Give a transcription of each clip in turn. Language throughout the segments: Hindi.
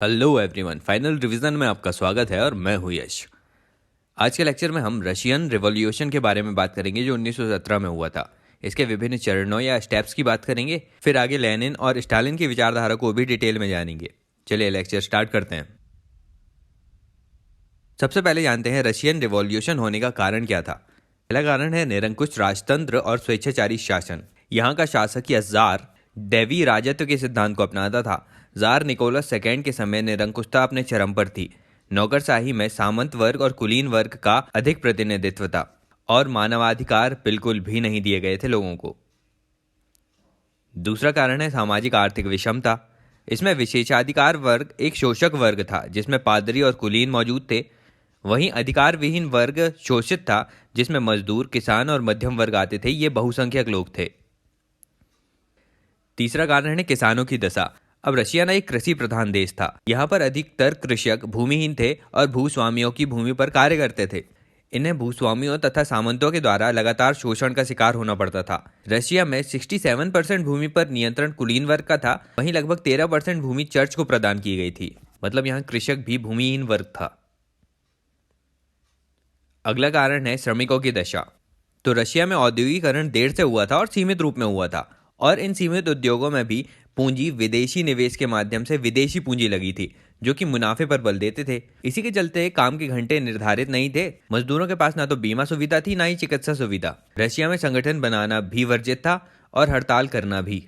हेलो एवरीवन, फाइनल रिवीजन में आपका स्वागत है और मैं हूं यश। आज के लेक्चर में हम रशियन रिवॉल्यूशन के बारे में बात करेंगे जो 1917 में हुआ था। इसके विभिन्न चरणों या स्टेप्स की बात करेंगे, फिर आगे लेनिन और स्टालिन की विचारधारा को भी डिटेल में जानेंगे। चलिए लेक्चर स्टार्ट करते हैं। सबसे पहले जानते हैं रशियन रिवॉल्यूशन होने का कारण क्या था। पहला कारण है निरंकुश राजतंत्र और स्वेच्छाचारी शासन। यहाँ का शासक या जार दैवी राजत्व के सिद्धांत को अपनाता था। जार निकोलस सेकेंड के समय निरंकुशता अपने चरम पर थी। नौकरशाही में सामंत वर्ग और कुलीन वर्ग का अधिक प्रतिनिधित्व था और मानवाधिकार बिल्कुल भी नहीं दिए गए थे लोगों को। दूसरा कारण है सामाजिक आर्थिक विषमता। इसमें विशेषाधिकार वर्ग एक शोषक वर्ग था जिसमें पादरी और कुलीन मौजूद थे। वहीं अधिकार विहीन वर्ग शोषित था जिसमें मजदूर, किसान और मध्यम वर्ग आते थे। ये बहुसंख्यक लोग थे। तीसरा कारण है किसानों की दशा। अब रशिया ना एक कृषि प्रधान देश था। यहाँ पर अधिकतर कृषक भूमिहीन थे और भूस्वामियों की भूमि पर कार्य करते थे। इन्हें भूस्वामियों तथा सामंतों के द्वारा लगातार शोषण का शिकार होना पड़ता था। रशिया में 67% भूमि पर नियंत्रण कुलीन वर्ग का था। वहीं लगभग 13% भूमि चर्च को प्रदान की गई थी। मतलब यहाँ कृषक भी भूमिहीन वर्ग था। अगला कारण है श्रमिकों की दशा। तो रशिया में औद्योगिकरण देर से हुआ था और सीमित रूप में हुआ था, और इन सीमित उद्योगों में भी पूंजी विदेशी निवेश के माध्यम से विदेशी पूंजी लगी थी जो कि मुनाफे पर बल देते थे। इसी के चलते काम के घंटे निर्धारित नहीं थे। मजदूरों के पास ना तो बीमा सुविधा थी, ना ही चिकित्सा सुविधा। रशिया में संगठन बनाना भी वर्जित था और हड़ताल करना भी।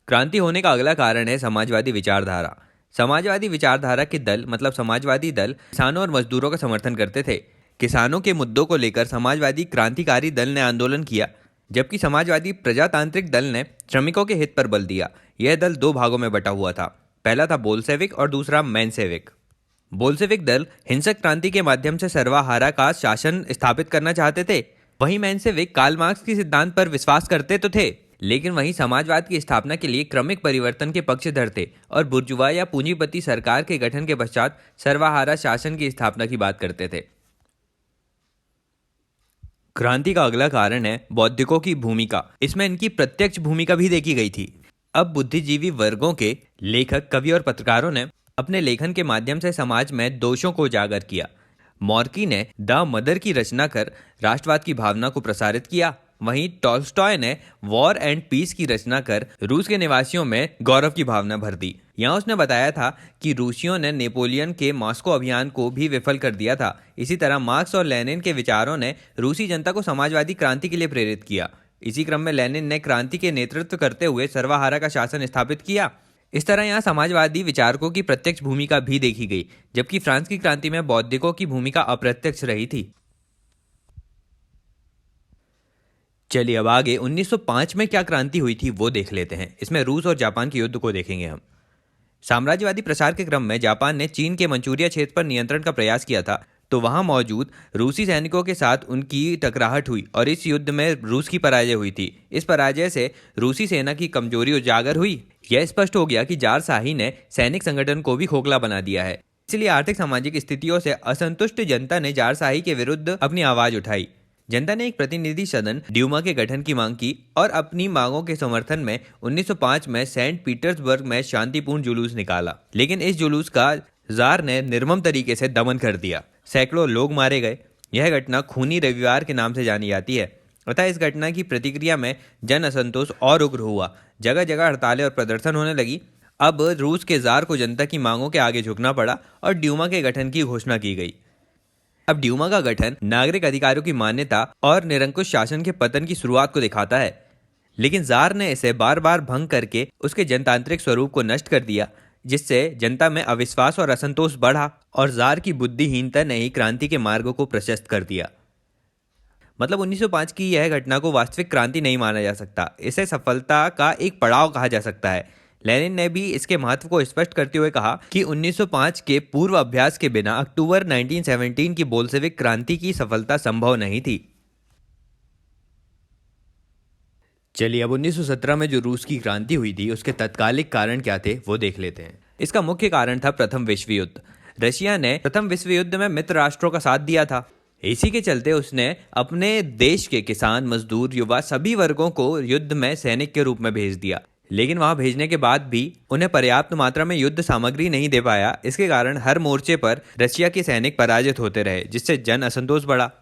क्रांति होने का अगला कारण है समाजवादी विचारधारा। समाजवादी विचारधारा के दल मतलब समाजवादी दल किसानों और मजदूरों का समर्थन करते थे। किसानों के मुद्दों को लेकर समाजवादी क्रांतिकारी दल ने आंदोलन किया, जबकि समाजवादी प्रजातांत्रिक दल ने श्रमिकों के हित पर बल दिया। यह दल दो भागों में बटा हुआ था। पहला था बोल्शेविक और दूसरा मेंशेविक। बोल्शेविक दल हिंसक क्रांति के माध्यम से सर्वहारा का शासन स्थापित करना चाहते थे। वहीं मेंशेविक कार्ल मार्क्स के सिद्धांत पर विश्वास करते तो थे, लेकिन वहीं समाजवाद की स्थापना के लिए क्रमिक परिवर्तन के पक्षधर थे और बुर्जुआ या पूंजीपति सरकार के गठन के पश्चात सर्वहारा शासन की स्थापना की बात करते थे। क्रांति का अगला कारण है बौद्धिकों की भूमिका। इसमें इनकी प्रत्यक्ष भूमिका भी देखी गई थी। अब बुद्धिजीवी वर्गों के लेखक, कवि और पत्रकारों ने अपने लेखन के माध्यम से समाज में दोषों को उजागर किया। मॉर्की ने द मदर की रचना कर राष्ट्रवाद की भावना को प्रसारित किया। वहीं टॉल्स्टॉय ने वॉर एंड पीस की रचना कर रूस के निवासियों में गौरव की भावना भर दी। यहाँ उसने बताया था कि रूसियों ने नेपोलियन के मॉस्को अभियान को भी विफल कर दिया था। इसी तरह मार्क्स और लेनिन के विचारों ने रूसी जनता को समाजवादी क्रांति के लिए प्रेरित किया। इसी क्रम में लेनिन ने क्रांति के नेतृत्व करते हुए सर्वहारा का शासन स्थापित किया। इस तरह यहाँ समाजवादी विचारकों की प्रत्यक्ष भूमिका भी देखी गई, जबकि फ्रांस की क्रांति में बौद्धिकों की भूमिका अप्रत्यक्ष रही थी। चलिए अब आगे 1905 में क्या क्रांति हुई थी वो देख लेते हैं। इसमें रूस और जापान के युद्ध को देखेंगे हम। साम्राज्यवादी प्रसार के क्रम में जापान ने चीन के मंचूरिया क्षेत्र पर नियंत्रण का प्रयास किया था, तो वहां मौजूद रूसी सैनिकों के साथ उनकी टकराहट हुई और इस युद्ध में रूस की पराजय हुई थी। इस पराजय से रूसी सेना की कमजोरी उजागर हुई। यह स्पष्ट हो गया कि जार शाही ने सैनिक संगठन को भी खोखला बना दिया है। इसलिए आर्थिक सामाजिक स्थितियों से असंतुष्ट जनता ने जार शाही के विरुद्ध अपनी आवाज उठाई। जनता ने एक प्रतिनिधि सदन ड्यूमा के गठन की मांग की और अपनी मांगों के समर्थन में 1905 में सेंट पीटर्सबर्ग में शांतिपूर्ण जुलूस निकाला। लेकिन इस जुलूस का जार ने निर्मम तरीके से दमन कर दिया। सैकड़ों लोग मारे गए। यह घटना खूनी रविवार के नाम से जानी जाती है। अतः इस घटना की प्रतिक्रिया में जन असंतोष और उग्र हुआ। जगह जगह हड़तालें और प्रदर्शन होने लगी। अब रूस के जार को जनता की मांगों के आगे झुकना पड़ा और ड्यूमा के गठन की घोषणा की गई। अब ड्यूमा का गठन नागरिक अधिकारों की मान्यता और निरंकुश शासन के पतन की शुरुआत को दिखाता है, लेकिन जार ने इसे बार बार भंग करके उसके जनतांत्रिक स्वरूप को नष्ट कर दिया, जिससे जनता में अविश्वास और असंतोष बढ़ा और जार की बुद्धिहीनता ने ही क्रांति के मार्ग को प्रशस्त कर दिया। मतलब 1905 की यह घटना को वास्तविक क्रांति नहीं माना जा सकता। इसे सफलता का एक पड़ाव कहा जा सकता है। लेनिन ने भी इसके महत्व को स्पष्ट करते हुए कहा कि 1905 के पूर्व अभ्यास के बिना अक्टूबर 1917 की बोल्शेविक क्रांति की सफलता संभव नहीं थी। चलिए अब 1917 में जो रूस की क्रांति हुई थी उसके तत्कालिक कारण क्या थे वो देख लेते हैं। इसका मुख्य कारण था प्रथम विश्व युद्ध। रशिया ने प्रथम विश्व युद्ध में मित्र राष्ट्रों का साथ दिया था। इसी के चलते उसने अपने देश के किसान, मजदूर, युवा सभी वर्गों को युद्ध में सैनिक के रूप में भेज दिया। लेकिन वहां भेजने के बाद भी उन्हें पर्याप्त मात्रा में युद्ध सामग्री नहीं दे पाया। इसके कारण हर मोर्चे पर रशिया के सैनिक पराजित होते रहे, जिससे जन असंतोष बढ़ा।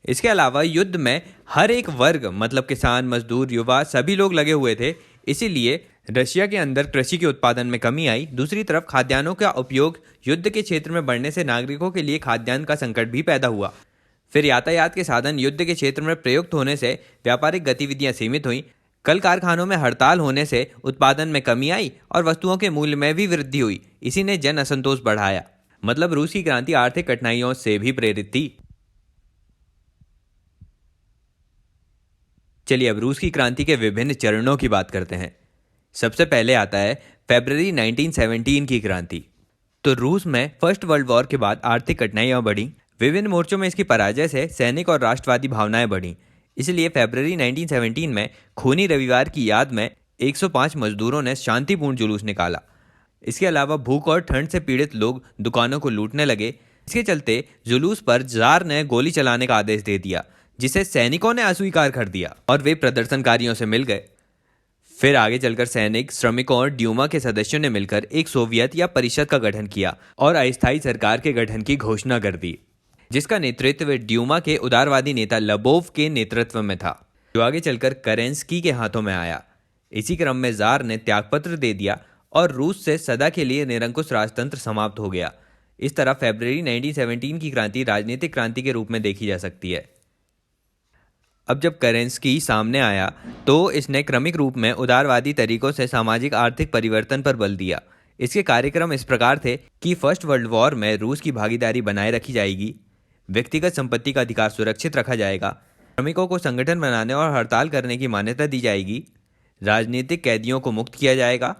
इसके अलावा युद्ध में हर एक वर्ग मतलब किसान, मजदूर, युवा सभी लोग लगे हुए थे। इसीलिए रशिया के अंदर कृषि के उत्पादन में कमी आई। दूसरी तरफ खाद्यान्नों का उपयोग युद्ध के क्षेत्र में बढ़ने से नागरिकों के लिए खाद्यान्न का संकट भी पैदा हुआ। फिर यातायात के साधन युद्ध के क्षेत्र में प्रयुक्त होने से व्यापारिक गतिविधियां सीमित हुई। कल कारखानों में हड़ताल होने से उत्पादन में कमी आई और वस्तुओं के मूल्य में भी वृद्धि हुई। इसी ने जन असंतोष बढ़ाया। मतलब रूस की क्रांति आर्थिक कठिनाइयों से भी प्रेरित थी। चलिए अब रूस की क्रांति के विभिन्न चरणों की बात करते हैं। सबसे पहले आता है फरवरी 1917 की क्रांति। तो रूस में फर्स्ट वर्ल्ड वॉर के बाद आर्थिक कठिनाइयां बढ़ी। विभिन्न मोर्चों में इसकी पराजय से सैनिक और राष्ट्रवादी भावनाएं बढ़ी। इसलिए फरवरी 1917 में खूनी रविवार की याद में 105 मजदूरों ने शांतिपूर्ण जुलूस निकाला। इसके अलावा भूख और ठंड से पीड़ित लोग दुकानों को लूटने लगे। इसके चलते जुलूस पर जार ने गोली चलाने का आदेश दे दिया, जिसे सैनिकों ने अस्वीकार कर दिया और वे प्रदर्शनकारियों से मिल गए। फिर आगे चलकर सैनिक, श्रमिकों और ड्यूमा के सदस्यों ने मिलकर एक सोवियत या परिषद का गठन किया और अस्थायी सरकार के गठन की घोषणा कर दी, जिसका नेतृत्व ड्यूमा के उदारवादी नेता लबोव के नेतृत्व में था, जो आगे चलकर करेंस्की के हाथों में आया। इसी क्रम में जार ने त्यागपत्र दे दिया और रूस से सदा के लिए निरंकुश राजतंत्र समाप्त हो गया। इस तरह फरवरी 1917 की क्रांति राजनीतिक क्रांति के रूप में देखी जा सकती है। अब जब करेंस्की सामने आया तो इसने क्रमिक रूप में उदारवादी तरीकों से सामाजिक आर्थिक परिवर्तन पर बल दिया। इसके कार्यक्रम इस प्रकार थे कि फर्स्ट वर्ल्ड वॉर में रूस की भागीदारी बनाए रखी जाएगी, व्यक्तिगत संपत्ति का अधिकार सुरक्षित रखा जाएगा, श्रमिकों को संगठन बनाने और हड़ताल करने की मान्यता दी जाएगी, राजनीतिक कैदियों को मुक्त किया जाएगा,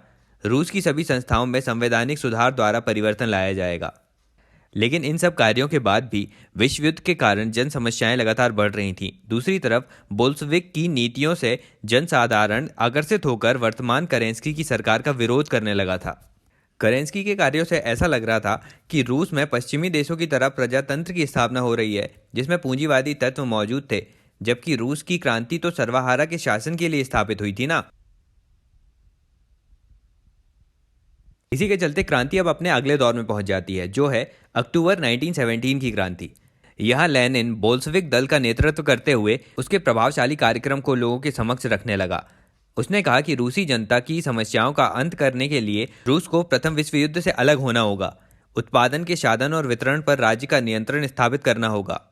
रूस की सभी संस्थाओं में संवैधानिक सुधार द्वारा परिवर्तन लाया जाएगा। लेकिन इन सब कार्यों के बाद भी विश्व युद्ध के कारण जन समस्याएं लगातार बढ़ रही थीं। दूसरी तरफ बोल्शेविक की नीतियों से जनसाधारण आकर्षित होकर वर्तमान करेंस्की की सरकार का विरोध करने लगा था। करेंस्की के कार्यों से ऐसा लग रहा था कि रूस में पश्चिमी देशों की तरह प्रजातंत्र की स्थापना हो रही है, जिसमें पूंजीवादी तत्व मौजूद थे, जबकि रूस की क्रांति तो सर्वहारा के शासन के लिए स्थापित हुई थी ना। इसी के चलते क्रांति अब अपने अगले दौर में पहुंच जाती है, जो है अक्टूबर 1917 की क्रांति। यहां लेनिन बोल्शेविक दल का नेतृत्व करते हुए उसके प्रभावशाली कार्यक्रम को लोगों के समक्ष रखने लगा। उसने कहा कि रूसी जनता की समस्याओं का अंत करने के लिए रूस को प्रथम विश्व युद्ध से अलग होना होगा, उत्पादन के साधन और वितरण पर राज्य का नियंत्रण स्थापित करना होगा।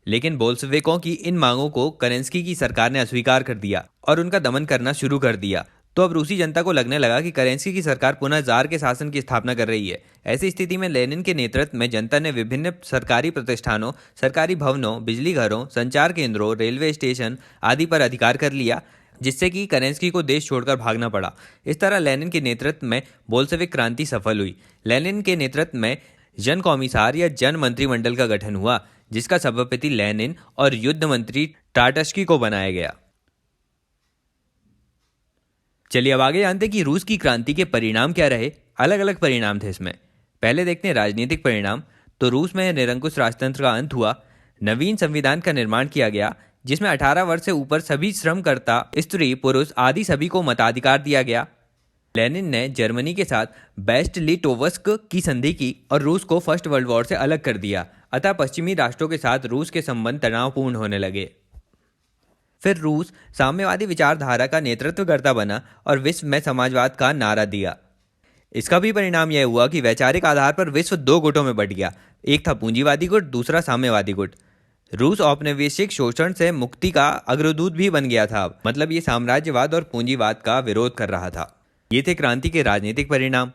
लेकिन बोल्शेविकों की इन मांगों को करेंस्की की सरकार ने अस्वीकार कर दिया और उनका दमन करना शुरू कर दिया। तो अब रूसी जनता को लगने लगा कि करेंस्की की सरकार पुनः जार के शासन की स्थापना कर रही है। ऐसी स्थिति में लेनिन के नेतृत्व में जनता ने विभिन्न सरकारी प्रतिष्ठानों, सरकारी भवनों, बिजली घरों, संचार केंद्रों, रेलवे स्टेशन आदि पर अधिकार कर लिया, जिससे कि करेंस्की को देश छोड़कर भागना पड़ा। इस तरह लेनिन के नेतृत्व में बोल्शेविक क्रांति सफल हुई। लेनिन के नेतृत्व में जन कॉमिसार या जन मंत्रिमंडल का गठन हुआ, जिसका सभापति लेनिन और युद्ध मंत्री टार्टस्की को बनाया गया। चलिए अब आगे जानते हैं कि रूस की क्रांति के परिणाम क्या रहे। अलग अलग परिणाम थे इसमें। पहले देखते हैं राजनीतिक परिणाम। तो रूस में निरंकुश राजतंत्र का अंत हुआ। नवीन संविधान का निर्माण किया गया, जिसमें 18 वर्ष से ऊपर सभी श्रमकर्ता, स्त्री, पुरुष आदि सभी को मताधिकार दिया गया। लेनिन ने जर्मनी के साथ बेस्ट-लिटोवस्क की संधि की और रूस को फर्स्ट वर्ल्ड वॉर से अलग कर दिया। अतः पश्चिमी राष्ट्रों के साथ रूस के संबंध तनावपूर्ण होने लगे। फिर रूस साम्यवादी विचारधारा का नेतृत्वकर्ता बना और विश्व में समाजवाद का नारा दिया। इसका भी परिणाम यह हुआ कि वैचारिक आधार पर विश्व दो गुटों में बंट गया। एक था पूंजीवादी गुट, दूसरा साम्यवादी गुट। रूस औपनिवेशिक शोषण से मुक्ति का अग्रदूत भी बन गया था। मतलब ये साम्राज्यवाद और पूंजीवाद का विरोध कर रहा था। ये थे क्रांति के राजनीतिक परिणाम।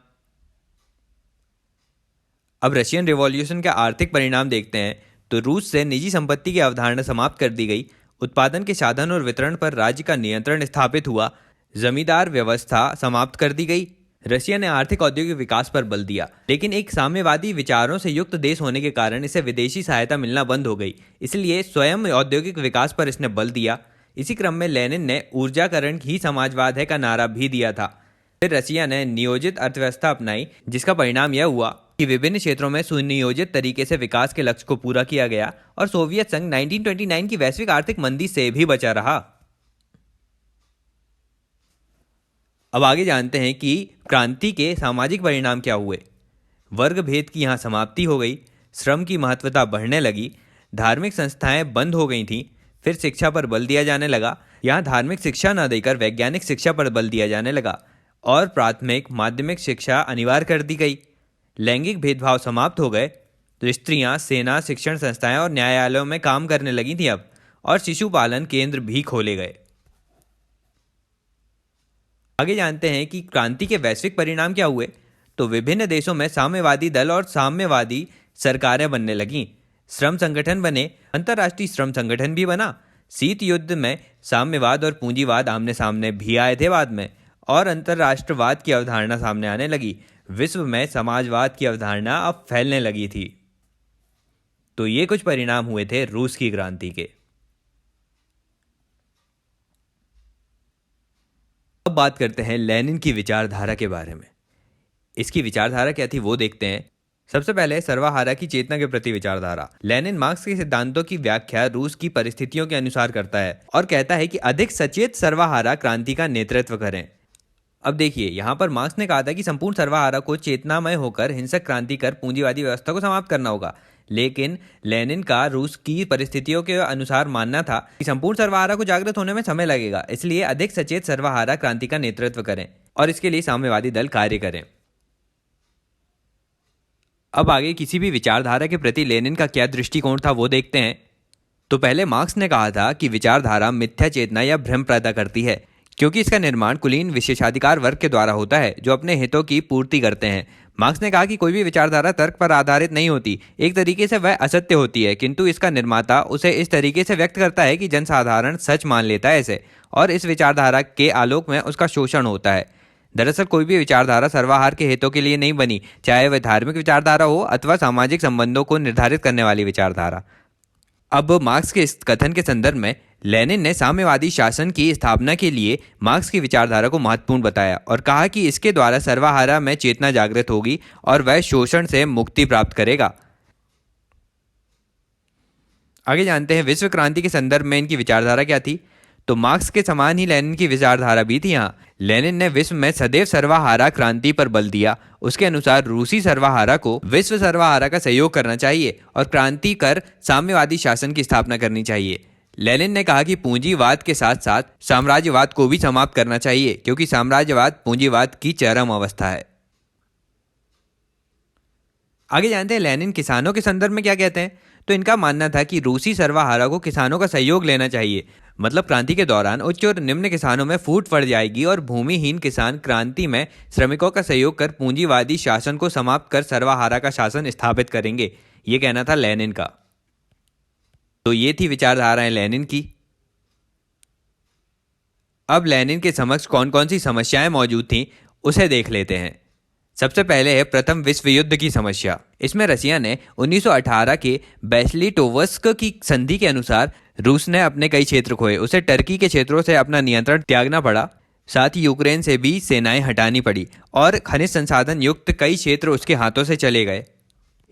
अब रशियन रिवॉल्यूशन के आर्थिक परिणाम देखते हैं। तो रूस से निजी संपत्ति की अवधारणा समाप्त कर दी गई। उत्पादन के साधन और वितरण पर राज्य का नियंत्रण स्थापित हुआ। जमींदार व्यवस्था समाप्त कर दी गई। रशिया ने आर्थिक औद्योगिक विकास पर बल दिया, लेकिन एक साम्यवादी विचारों से युक्त देश होने के कारण इसे विदेशी सहायता मिलना बंद हो गई। इसलिए स्वयं औद्योगिक विकास पर इसने बल दिया। इसी क्रम में लेनिन ने ऊर्जाकरण ही समाजवाद है का नारा भी दिया था। फिर रशिया ने नियोजित अर्थव्यवस्था अपनाई, जिसका परिणाम यह हुआ कि विभिन्न क्षेत्रों में सुनियोजित तरीके से विकास के लक्ष्य को पूरा किया गया और सोवियत संघ 1929 की वैश्विक आर्थिक मंदी से भी बचा रहा। अब आगे जानते हैं कि क्रांति के सामाजिक परिणाम क्या हुए। वर्ग भेद की यहाँ समाप्ति हो गई, श्रम की महत्वता बढ़ने लगी, धार्मिक संस्थाएं बंद हो गई थीं, फिर शिक्षा पर बल दिया जाने लगा। यहाँ धार्मिक शिक्षा न देकर वैज्ञानिक शिक्षा पर बल दिया जाने लगा और प्राथमिक माध्यमिक शिक्षा अनिवार्य कर दी गई। लैंगिक भेदभाव समाप्त हो गए, तो स्त्रियां सेना, शिक्षण संस्थाएं और न्यायालयों में काम करने लगी थी अब, और शिशु पालन केंद्र भी खोले गए। आगे जानते हैं कि क्रांति के वैश्विक परिणाम क्या हुए। तो विभिन्न देशों में साम्यवादी दल और साम्यवादी सरकारें बनने लगीं, श्रम संगठन बने, अंतर्राष्ट्रीय श्रम संगठन भी बना। शीत युद्ध में साम्यवाद और पूंजीवाद आमने सामने भी आए थे बाद में, और अंतर्राष्ट्रवाद की अवधारणा सामने आने लगी। विश्व में समाजवाद की अवधारणा अब फैलने लगी थी। तो ये कुछ परिणाम हुए थे रूस की क्रांति के। अब बात करते हैं लेनिन की विचारधारा के बारे में। इसकी विचारधारा क्या थी वो देखते हैं। सबसे पहले सर्वहारा की चेतना के प्रति विचारधारा। लेनिन मार्क्स के सिद्धांतों की व्याख्या रूस की परिस्थितियों के अनुसार करता है और कहता है कि अधिक सचेत सर्वहारा क्रांति का नेतृत्व करें। अब देखिए, यहाँ पर मार्क्स ने कहा था कि संपूर्ण सर्वहारा को चेतनामय होकर हिंसक क्रांति कर पूंजीवादी व्यवस्था को समाप्त करना होगा, लेकिन लेनिन का रूस की परिस्थितियों के अनुसार मानना था कि संपूर्ण सर्वहारा को जागृत होने में समय लगेगा, इसलिए अधिक सचेत सर्वहारा क्रांति का नेतृत्व करें और इसके लिए साम्यवादी दल कार्य करें। अब आगे किसी भी विचारधारा के प्रति लेनिन का क्या दृष्टिकोण था वो देखते हैं। तो पहले मार्क्स ने कहा था कि विचारधारा मिथ्या चेतना या भ्रम पैदा करती है, क्योंकि इसका निर्माण कुलीन विशेषाधिकार वर्ग के द्वारा होता है जो अपने हितों की पूर्ति करते हैं। मार्क्स ने कहा कि कोई भी विचारधारा तर्क पर आधारित नहीं होती, एक तरीके से वह असत्य होती है, किंतु इसका निर्माता उसे इस तरीके से व्यक्त करता है कि जनसाधारण सच मान लेता है इसे, और इस विचारधारा के आलोक में उसका शोषण होता है। दरअसल कोई भी विचारधारा सर्वहार के हितों के लिए नहीं बनी, चाहे वह धार्मिक विचारधारा हो अथवा सामाजिक संबंधों को निर्धारित करने वाली विचारधारा। अब मार्क्स के इस कथन के संदर्भ में लेनिन ने साम्यवादी शासन की स्थापना के लिए मार्क्स की विचारधारा को महत्वपूर्ण बताया और कहा कि इसके द्वारा सर्वहारा में चेतना जागृत होगी और वह शोषण से मुक्ति प्राप्त करेगा। आगे जानते हैं विश्व क्रांति के संदर्भ में इनकी विचारधारा क्या थी। तो मार्क्स के समान ही लेनिन की विचारधारा भी थी। यहाँ लेनिन ने विश्व में सदैव सर्वहारा क्रांति पर बल दिया। उसके अनुसार रूसी सर्वहारा को विश्व सर्वहारा का सहयोग करना चाहिए और क्रांति कर साम्यवादी शासन की स्थापना करनी चाहिए। लेनिन ने कहा कि पूंजीवाद के साथ साथ साम्राज्यवाद को भी समाप्त करना चाहिए, क्योंकि साम्राज्यवाद पूंजीवाद की चरम अवस्था है। आगे जानते हैं लेनिन किसानों के संदर्भ में क्या कहते हैं। तो इनका मानना था कि रूसी सर्वहारा को किसानों का सहयोग लेना चाहिए, मतलब क्रांति के दौरान उच्च और निम्न किसानों में फूट पड़ जाएगी और भूमिहीन किसान क्रांति में श्रमिकों का सहयोग कर पूंजीवादी शासन को समाप्त कर सर्वहारा का शासन स्थापित करेंगे। ये कहना था लेनिन का। तो ये थी विचारधाराएं लेनिन की। अब लेनिन के समक्ष कौन कौन सी समस्याएं मौजूद थीं उसे देख लेते हैं। सबसे पहले है प्रथम विश्व युद्ध की समस्या। इसमें रसिया ने 1918 के बैसलिटोवस्क की संधि के अनुसार रूस ने अपने कई क्षेत्र खोए, उसे टर्की के क्षेत्रों से अपना नियंत्रण त्यागना पड़ा, साथ ही यूक्रेन से भी सेनाएं हटानी पड़ी और खनिज संसाधन युक्त कई क्षेत्र उसके हाथों से चले गए।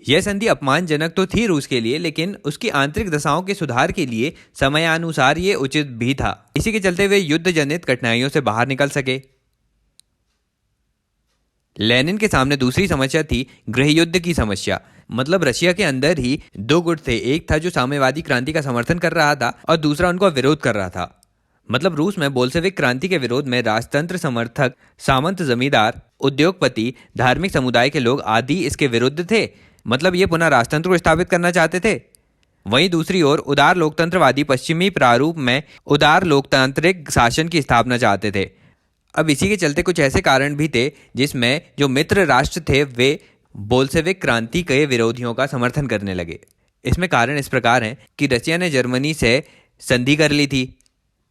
यह संधि अपमानजनक तो थी रूस के लिए, लेकिन उसकी आंतरिक दशाओं के सुधार के लिए समयानुसार ये उचित भी था। इसी के चलते वे युद्ध जनित कठिनाइयों से बाहर निकल सके। लेनिन के सामने दूसरी समस्या थी गृह युद्ध की समस्या। मतलब रशिया के अंदर ही दो गुट थे, एक था जो साम्यवादी क्रांति का समर्थन कर रहा था और दूसरा उनका विरोध कर रहा था। मतलब रूस में बोल्शेविक क्रांति के विरोध में राजतंत्र समर्थक, सामंत जमींदार, उद्योगपति, धार्मिक समुदाय के लोग आदि इसके विरुद्ध थे। मतलब ये पुनः राजतंत्र को स्थापित करना चाहते थे। वहीं दूसरी ओर उदार लोकतंत्रवादी पश्चिमी प्रारूप में उदार लोकतांत्रिक शासन की स्थापना चाहते थे। अब इसी के चलते कुछ ऐसे कारण भी थे जिसमें जो मित्र राष्ट्र थे वे बोल्शेविक क्रांति के विरोधियों का समर्थन करने लगे। इसमें कारण इस प्रकार हैं कि रशिया ने जर्मनी से संधि कर ली थी,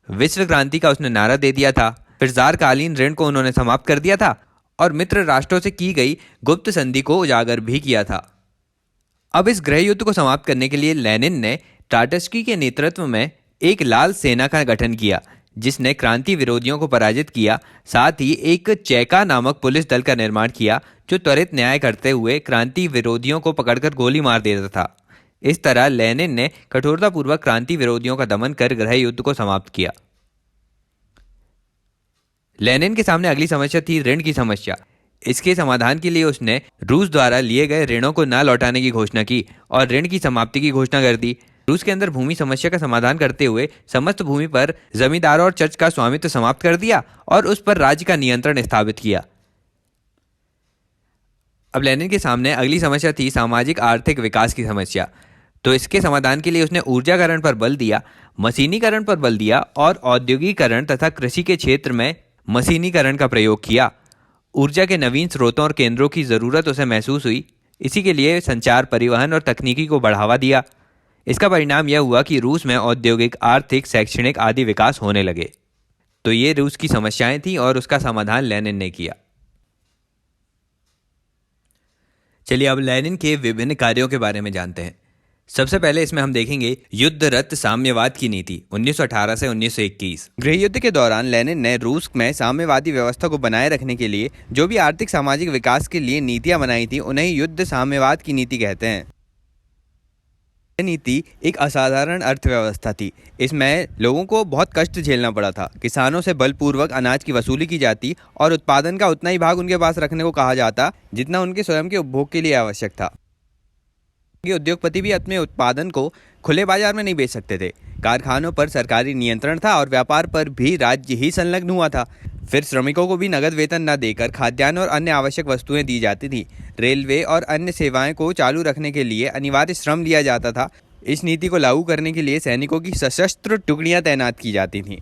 विश्व क्रांति का उसने नारा दे दिया था, फिर ज़ारकालीन ऋण को उन्होंने समाप्त कर दिया था और मित्र राष्ट्रों से की गई गुप्त संधि को उजागर भी किया था। अब इस गृह युद्ध को समाप्त करने के लिए लेनिन ने ट्राटस्की के नेतृत्व में एक लाल सेना का गठन किया जिसने क्रांति विरोधियों को पराजित किया। साथ ही एक चेका नामक पुलिस दल का निर्माण किया जो त्वरित न्याय करते हुए क्रांति विरोधियों को पकड़कर गोली मार देता था। इस तरह लेनिन ने कठोरतापूर्वक क्रांति विरोधियों का दमन कर गृह युद्ध को समाप्त किया। लेनिन के सामने अगली समस्या थी ऋण की समस्या। इसके समाधान के लिए उसने रूस द्वारा लिए गए ऋणों को न लौटाने की घोषणा की और ऋण की समाप्ति की घोषणा कर दी। रूस के अंदर भूमि समस्या का समाधान करते हुए समस्त भूमि पर जमींदारों और चर्च का स्वामित्व समाप्त कर दिया और उस पर राज्य का नियंत्रण स्थापित किया। अब लेनिन के सामने अगली समस्या थी सामाजिक आर्थिक विकास की समस्या। तो इसके समाधान के लिए उसने ऊर्जाकरण पर बल दिया, मशीनीकरण पर बल दिया और औद्योगिकरण तथा कृषि के क्षेत्र में मशीनीकरण का प्रयोग किया। ऊर्जा के नवीन स्रोतों और केंद्रों की ज़रूरत उसे महसूस हुई। इसी के लिए संचार, परिवहन और तकनीकी को बढ़ावा दिया। इसका परिणाम यह हुआ कि रूस में औद्योगिक, आर्थिक, शैक्षणिक आदि विकास होने लगे। तो ये रूस की समस्याएं थीं और उसका समाधान लेनिन ने किया। चलिए अब लेनिन के विभिन्न कार्यों के बारे में जानते हैं। सबसे पहले इसमें हम देखेंगे युद्धरत साम्यवाद की नीति 1918 से 1921। गृह युद्ध के दौरान लेनिन ने रूस में साम्यवादी व्यवस्था को बनाए रखने के लिए जो भी आर्थिक सामाजिक विकास के लिए नीतियां बनाई थी उन्हें युद्ध साम्यवाद की नीति कहते हैं। यह नीति एक असाधारण अर्थव्यवस्था थी। इसमें लोगों को बहुत कष्ट झेलना पड़ा था। किसानों से बलपूर्वक अनाज की वसूली की जाती और उत्पादन का उतना ही भाग उनके पास रखने को कहा जाता जितना उनके स्वयं के उपभोग के लिए आवश्यक था। उद्योगपति भी अपने उत्पादन को खुले बाजार में नहीं बेच सकते थे। कारखानों पर सरकारी नियंत्रण था और व्यापार पर भी राज्य ही संलग्न हुआ था। फिर श्रमिकों को भी नगद वेतन न देकर खाद्यान्न और अन्य आवश्यक वस्तुएं दी जाती थी। रेलवे और अन्य सेवाएं को चालू रखने के लिए अनिवार्य श्रम लिया जाता था। इस नीति को लागू करने के लिए सैनिकों की सशस्त्र टुकड़ियां तैनात की जाती थीं।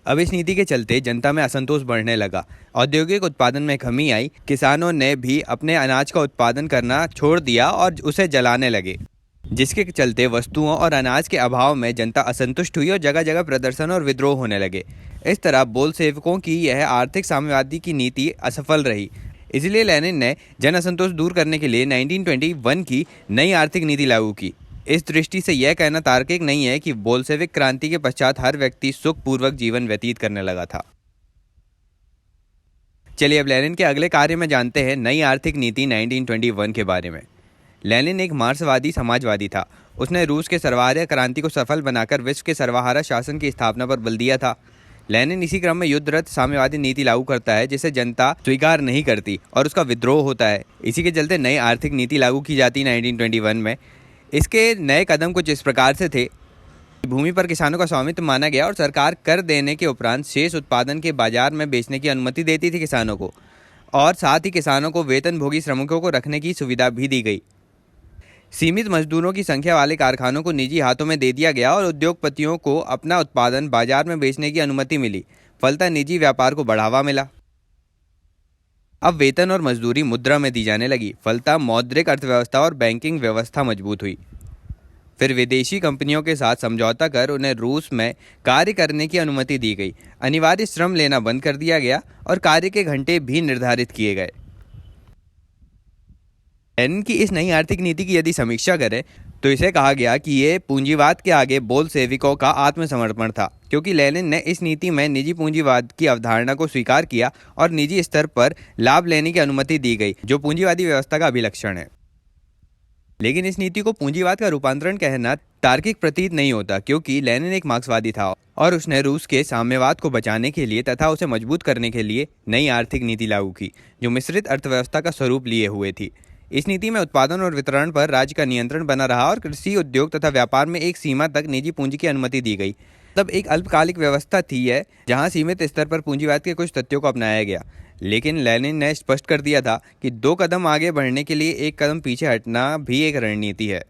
अब इस नीति के चलते जनता में असंतोष बढ़ने लगा। औद्योगिक उत्पादन में कमी आई। किसानों ने भी अपने अनाज का उत्पादन करना छोड़ दिया और उसे जलाने लगे, जिसके चलते वस्तुओं और अनाज के अभाव में जनता असंतुष्ट हुई और जगह जगह प्रदर्शन और विद्रोह होने लगे। इस तरह बोल्शेविकों की यह आर्थिक साम्यवादी की नीति असफल रही। इसलिए लेनिन ने जन असंतोष दूर करने के लिए 1921 की नई आर्थिक नीति लागू की। इस दृष्टि से यह कहना तार्किक नहीं है कि बोल्शेविक क्रांति के पश्चात हर व्यक्ति सुखपूर्वक जीवन व्यतीत करने लगा था। चलिए अब लेनिन के अगले कार्य में जानते हैं नई आर्थिक नीति 1921 के बारे में। लेनिन एक मार्क्सवादी समाजवादी था। उसने रूस के सर्वहारा क्रांति को सफल बनाकर विश्व के सर्वहारा शासन की स्थापना पर बल दिया था। लेनिन इसी क्रम में युद्धरत साम्यवादी नीति लागू करता है जिसे जनता स्वीकार नहीं करती और उसका विद्रोह होता है। इसी के चलते नई आर्थिक नीति लागू की जाती 1921 में। इसके नए कदम कुछ इस प्रकार से थे। भूमि पर किसानों का स्वामित्व माना गया और सरकार कर देने के उपरांत शेष उत्पादन के बाजार में बेचने की अनुमति देती थी किसानों को, और साथ ही किसानों को वेतनभोगी श्रमिकों को रखने की सुविधा भी दी गई। सीमित मजदूरों की संख्या वाले कारखानों को निजी हाथों में दे दिया गया और उद्योगपतियों को अपना उत्पादन बाजार में बेचने की अनुमति मिली। फलतः निजी व्यापार को बढ़ावा मिला। अब वेतन और मजदूरी मुद्रा में दी जाने लगी। फलतः मौद्रिक अर्थव्यवस्था और बैंकिंग व्यवस्था मजबूत हुई। फिर विदेशी कंपनियों के साथ समझौता कर उन्हें रूस में कार्य करने की अनुमति दी गई। अनिवार्य श्रम लेना बंद कर दिया गया और कार्य के घंटे भी निर्धारित किए गए। लेनिन की इस नई आर्थिक नीति की यदि समीक्षा करें तो इसे कहा गया कि ये पूंजीवाद के आगे बोल्शेविकों का आत्मसमर्पण था, क्योंकि लेनिन ने इस नीति में निजी पूंजीवाद की अवधारणा को स्वीकार किया और निजी स्तर पर लाभ लेने की अनुमति दी गई, जो पूंजीवादी व्यवस्था का अभिलक्षण है। लेकिन इस नीति को पूंजीवाद का रूपांतरण कहना तार्किक प्रतीत नहीं होता, क्योंकि लेनिन एक मार्क्सवादी था और उसने रूस के साम्यवाद को बचाने के लिए तथा उसे मजबूत करने के लिए नई आर्थिक नीति लागू की, जो मिश्रित अर्थव्यवस्था का स्वरूप लिए हुए थी। इस नीति में उत्पादन और वितरण पर राज्य का नियंत्रण बना रहा और कृषि, उद्योग तथा व्यापार में एक सीमा तक निजी पूंजी की अनुमति दी गई। तब एक अल्पकालिक व्यवस्था थी यह, जहां सीमित स्तर पर पूंजीवाद के कुछ तथ्यों को अपनाया गया। लेकिन लेनिन ने स्पष्ट कर दिया था कि 2 कदम आगे बढ़ने के लिए 1 कदम पीछे हटना भी एक रणनीति है।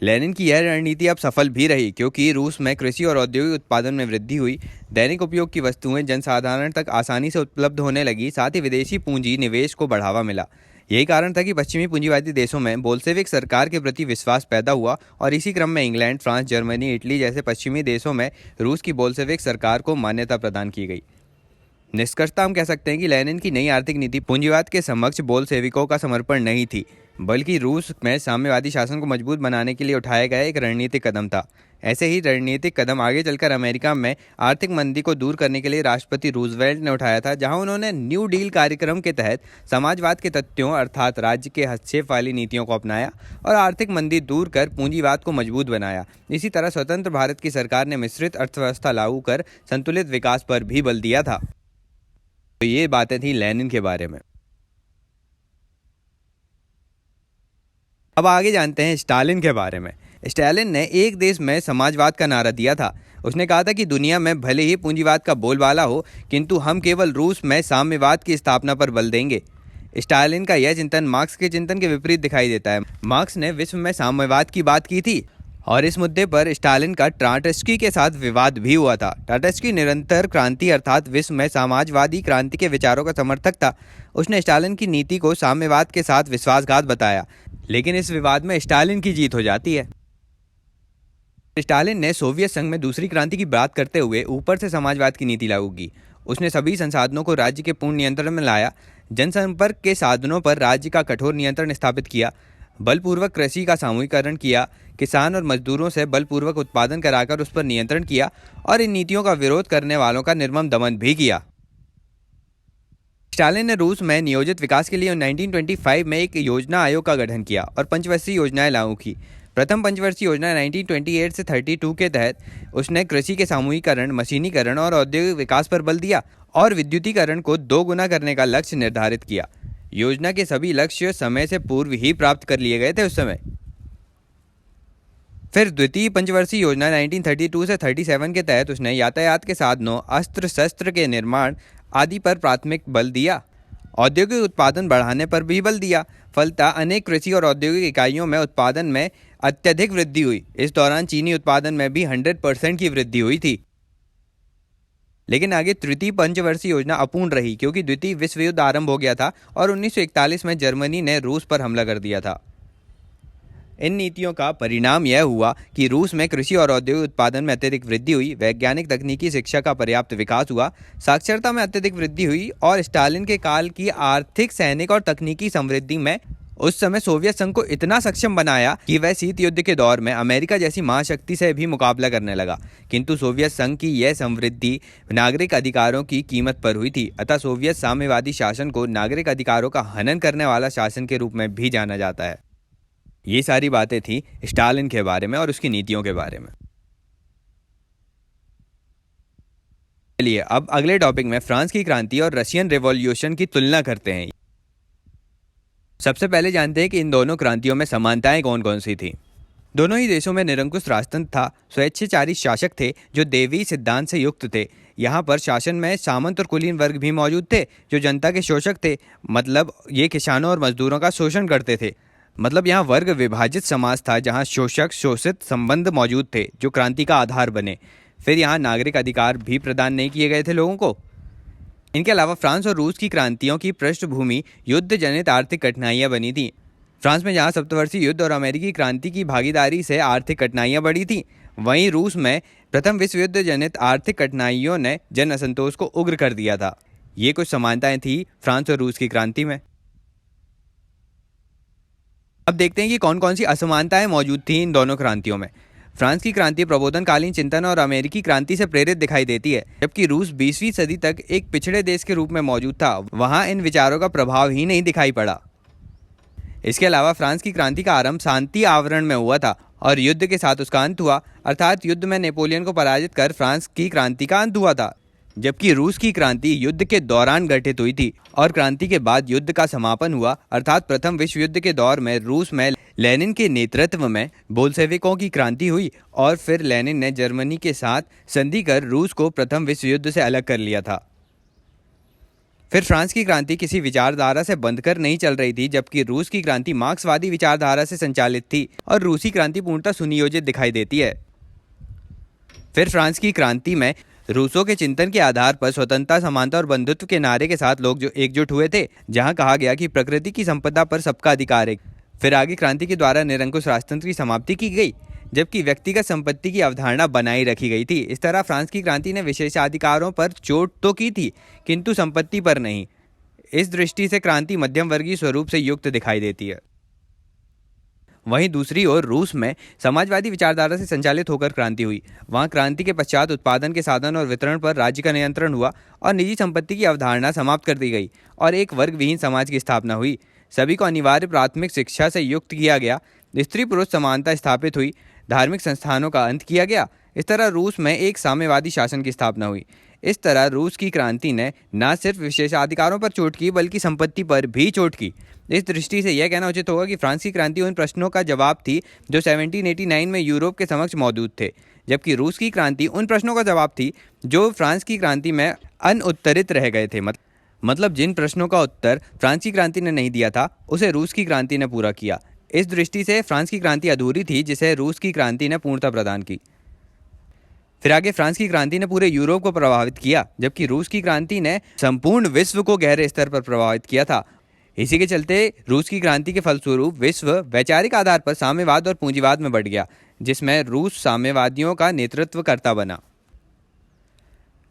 लेनिन की यह रणनीति अब सफल भी रही, क्योंकि रूस में कृषि और औद्योगिक उत्पादन में वृद्धि हुई। दैनिक उपयोग की वस्तुएं जनसाधारण तक आसानी से उपलब्ध होने लगी। साथ ही विदेशी पूंजी निवेश को बढ़ावा मिला। यही कारण था कि पश्चिमी पूंजीवादी देशों में बोल्शेविक सरकार के प्रति विश्वास पैदा हुआ और इसी क्रम में इंग्लैंड, फ्रांस, जर्मनी, इटली जैसे पश्चिमी देशों में रूस की बोल्शेविक सरकार को मान्यता प्रदान की गई। निष्कर्षतः हम कह सकते हैं कि लेनिन की नई आर्थिक नीति पूंजीवाद के समक्ष बोल्शेविकों का समर्पण नहीं थी, बल्कि रूस में साम्यवादी शासन को मजबूत बनाने के लिए उठाया गया एक रणनीतिक कदम था। ऐसे ही रणनीतिक कदम आगे चलकर अमेरिका में आर्थिक मंदी को दूर करने के लिए राष्ट्रपति रूजवेल्ट ने उठाया था, जहां उन्होंने न्यू डील कार्यक्रम के तहत समाजवाद के तथ्यों अर्थात राज्य के हस्तक्षेप वाली नीतियों को अपनाया और आर्थिक मंदी दूर कर पूंजीवाद को मजबूत बनाया। इसी तरह स्वतंत्र भारत की सरकार ने मिश्रित अर्थव्यवस्था लागू कर संतुलित विकास पर भी बल दिया था। तो ये बातें थी लेनिन के बारे में। अब आगे जानते हैं स्टालिन के बारे में। स्टालिन ने एक देश में समाजवाद का नारा दिया था। उसने कहा था कि दुनिया में भले ही पूंजीवाद का बोलबाला हो, किंतु हम केवल रूस में साम्यवाद की स्थापना पर बल देंगे। स्टालिन का यह चिंतन मार्क्स के चिंतन के विपरीत दिखाई देता है। मार्क्स ने विश्व में साम्यवाद की बात की थी और इस मुद्दे पर स्टालिन का ट्राटस्की के साथ विवाद भी हुआ था। ट्राटस्की निरंतर क्रांति अर्थात विश्व में समाजवादी क्रांति के विचारों का समर्थक था। उसने स्टालिन की नीति को साम्यवाद के साथ विश्वासघात बताया, लेकिन इस विवाद में स्टालिन की जीत हो जाती है। स्टालिन ने सोवियत संघ में दूसरी क्रांति की बात करते हुए ऊपर से समाजवाद की नीति लागू की। उसने सभी संसाधनों को राज्य के पूर्ण नियंत्रण में लाया, जनसंपर्क के साधनों पर राज्य का कठोर नियंत्रण स्थापित किया, बलपूर्वक कृषि का सामूहिकरण किया, किसान और मजदूरों से बलपूर्वक उत्पादन कराकर उस पर नियंत्रण किया और इन नीतियों का विरोध करने वालों का निर्मम दमन भी किया। स्टालिन ने रूस में नियोजित विकास के लिए 1925 में एक योजना आयोग का गठन किया और पंचवर्षीय योजनाएं लागू की। प्रथम पंचवर्षीय योजना 1928 से 32 के तहत उसने कृषि के सामूहिकरण, मशीनीकरण और औद्योगिक विकास पर बल दिया और विद्युतीकरण को 2 गुना करने का लक्ष्य निर्धारित किया। योजना के सभी लक्ष्य समय से पूर्व ही प्राप्त कर लिए गए थे उस समय। फिर द्वितीय पंचवर्षीय योजना 1932 से 37 के तहत उसने यातायात के साधनों, अस्त्र शस्त्र के निर्माण आदि पर प्राथमिक बल दिया। औद्योगिक उत्पादन बढ़ाने पर भी बल दिया। फलतः अनेक कृषि और औद्योगिक इकाइयों में उत्पादन में अत्यधिक वृद्धि हुई। इस दौरान चीनी उत्पादन में भी 100% की वृद्धि हुई थी। लेकिन आगे तृतीय पंचवर्षीय योजना अपूर्ण रही, क्योंकि द्वितीय विश्व युद्ध आरंभ हो गया था और 1941 में जर्मनी ने रूस पर हमला कर दिया था। इन नीतियों का परिणाम यह हुआ कि रूस में कृषि और औद्योगिक उत्पादन में अत्यधिक वृद्धि हुई, वैज्ञानिक तकनीकी शिक्षा का पर्याप्त विकास हुआ, साक्षरता में अत्यधिक वृद्धि हुई और स्टालिन के काल की आर्थिक, सैनिक और तकनीकी समृद्धि में उस समय सोवियत संघ को इतना सक्षम बनाया कि वह शीत युद्ध के दौर में अमेरिका जैसी महाशक्ति से भी मुकाबला करने लगा। किंतु सोवियत संघ की यह समृद्धि नागरिक अधिकारों की कीमत पर हुई थी। अतः सोवियत साम्यवादी शासन को नागरिक अधिकारों का हनन करने वाला शासन के रूप में भी जाना जाता है। ये सारी बातें थी स्टालिन के बारे में और उसकी नीतियों के बारे में। चलिए अब अगले टॉपिक में फ्रांस की क्रांति और रशियन रिवॉल्यूशन की तुलना करते हैं। सबसे पहले जानते हैं कि इन दोनों क्रांतियों में समानताएं कौन कौन सी थी। दोनों ही देशों में निरंकुश राजतंत्र था। स्वेच्छाचारी शासक थे जो देवी सिद्धांत से युक्त थे। यहाँ पर शासन में सामंत और कुलीन वर्ग भी मौजूद थे जो जनता के शोषक थे, मतलब ये किसानों और मजदूरों का शोषण करते थे। मतलब यहाँ वर्ग विभाजित समाज था जहाँ शोषक शोषित संबंध मौजूद थे जो क्रांति का आधार बने। फिर यहाँ नागरिक अधिकार भी प्रदान नहीं किए गए थे लोगों को। इनके अलावा फ्रांस और रूस की क्रांतियों की पृष्ठभूमि युद्ध जनित आर्थिक कठिनाइयां बनी थी। फ्रांस में जहां सप्तवर्षीय युद्ध और अमेरिकी क्रांति की भागीदारी से आर्थिक कठिनाइयां बढ़ी थी, वहीं रूस में प्रथम विश्व युद्ध जनित आर्थिक कठिनाइयों ने जन असंतोष को उग्र कर दिया था। ये कुछ समानताएं थी फ्रांस और रूस की क्रांति में। अब देखते हैं कि कौन कौन सी असमानताएं मौजूद थी इन दोनों क्रांतियों में। फ्रांस की क्रांति प्रबोधनकालीन चिंतन और अमेरिकी क्रांति से प्रेरित दिखाई देती है, जबकि रूस 20वीं सदी तक एक पिछड़े देश के रूप में मौजूद था। वहां इन विचारों का प्रभाव ही नहीं दिखाई पड़ा। इसके अलावा फ्रांस की क्रांति का आरंभ शांति आवरण में हुआ था और युद्ध के साथ उसका अंत हुआ, अर्थात युद्ध में नेपोलियन को पराजित कर फ्रांस की क्रांति का अंत हुआ था। जबकि रूस की क्रांति युद्ध के दौरान गठित हुई थी और क्रांति के बाद युद्ध का समापन हुआ, अर्थात प्रथम विश्व युद्ध के दौर में रूस में लेनिन के नेतृत्व में बोल्शेविकों की क्रांति हुई और फिर लेनिन ने जर्मनी के साथ संधि कर रूस को प्रथम विश्व युद्ध से अलग कर लिया था। फिर फ्रांस की क्रांति किसी विचारधारा से बंधकर नहीं चल रही थी, जबकि रूस की क्रांति मार्क्सवादी विचारधारा से संचालित थी और रूसी क्रांति पूर्णतः सुनियोजित दिखाई देती है। फिर फ्रांस की क्रांति में रूसों के चिंतन के आधार पर स्वतंत्रता, समानता और बंधुत्व के नारे के साथ लोग जो एकजुट हुए थे, जहां कहा गया कि प्रकृति की संपदा पर सबका अधिकार है। फिर आगे क्रांति के द्वारा निरंकुश राजतंत्र की समाप्ति की गई, जबकि व्यक्तिगत संपत्ति की अवधारणा बनाई रखी गई थी। इस तरह फ्रांस की क्रांति ने विशेषाधिकारों पर चोट तो की थी, किंतु संपत्ति पर नहीं। इस दृष्टि से क्रांति मध्यम वर्गीय स्वरूप से युक्त दिखाई देती है। वहीं दूसरी ओर रूस में समाजवादी विचारधारा से संचालित होकर क्रांति हुई। वहां क्रांति के पश्चात उत्पादन के साधन और वितरण पर राज्य का नियंत्रण हुआ और निजी संपत्ति की अवधारणा समाप्त कर दी गई और एक वर्ग विहीन समाज की स्थापना हुई। सभी को अनिवार्य प्राथमिक शिक्षा से युक्त किया गया। स्त्री पुरुष समानता स्थापित हुई। धार्मिक संस्थानों का अंत किया गया। इस तरह रूस में एक साम्यवादी शासन की स्थापना हुई। इस तरह रूस की क्रांति ने न सिर्फ विशेषाधिकारों पर चोट की बल्कि संपत्ति पर भी चोट की। इस दृष्टि से यह कहना उचित होगा कि फ्रांस की क्रांति उन प्रश्नों का जवाब थी जो 1789 में यूरोप के समक्ष मौजूद थे, जबकि रूस की क्रांति उन प्रश्नों का जवाब थी जो फ्रांस की क्रांति में अनउत्तरित रह गए थे। मतलब जिन प्रश्नों का उत्तर फ्रांस की क्रांति ने नहीं दिया था, उसे रूस की क्रांति ने पूरा किया। इस दृष्टि से फ्रांस की क्रांति अधूरी थी, जिसे रूस की क्रांति ने पूर्णता प्रदान की। फिर आगे फ्रांस की क्रांति ने पूरे यूरोप को प्रभावित किया, जबकि रूस की क्रांति ने संपूर्ण विश्व को गहरे स्तर पर प्रभावित किया था। इसी के चलते रूस की क्रांति के फलस्वरूप विश्व वैचारिक आधार पर साम्यवाद और पूंजीवाद में बढ़ गया, जिसमें रूस साम्यवादियों का नेतृत्व करता बना।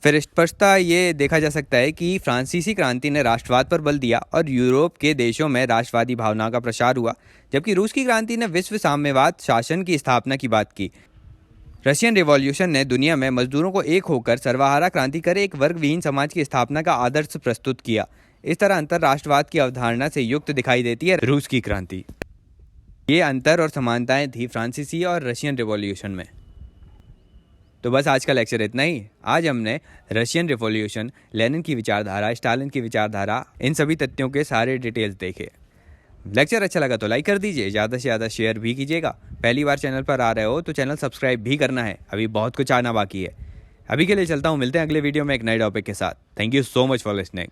फिर स्पष्टता ये देखा जा सकता है कि फ्रांसीसी क्रांति ने राष्ट्रवाद पर बल दिया और यूरोप के देशों में राष्ट्रवादी भावना का प्रसार हुआ, जबकि रूस की क्रांति ने विश्व साम्यवाद शासन की स्थापना की बात की। रशियन रिवॉल्यूशन ने दुनिया में मजदूरों को एक होकर सर्वहारा क्रांति कर एक वर्ग विहीन समाज की स्थापना का आदर्श प्रस्तुत किया। इस तरह अंतरराष्ट्रवाद की अवधारणा से युक्त दिखाई देती है रूस की क्रांति। ये अंतर और समानताएं थी फ्रांसीसी और रशियन रिवॉल्यूशन में। तो बस आज का लेक्चर इतना ही। आज हमने रशियन रिवॉल्यूशन, लेनिन की विचारधारा, स्टालिन की विचारधारा, इन सभी तथ्यों के सारे डिटेल्स देखे। लेक्चर अच्छा लगा तो लाइक कर दीजिए, ज़्यादा से ज़्यादा शेयर भी कीजिएगा। पहली बार चैनल पर आ रहे हो तो चैनल सब्सक्राइब भी करना है, अभी बहुत कुछ आना बाकी है। अभी के लिए चलता हूँ, मिलते हैं अगले वीडियो में एक नए टॉपिक के साथ। Thank you so much for listening.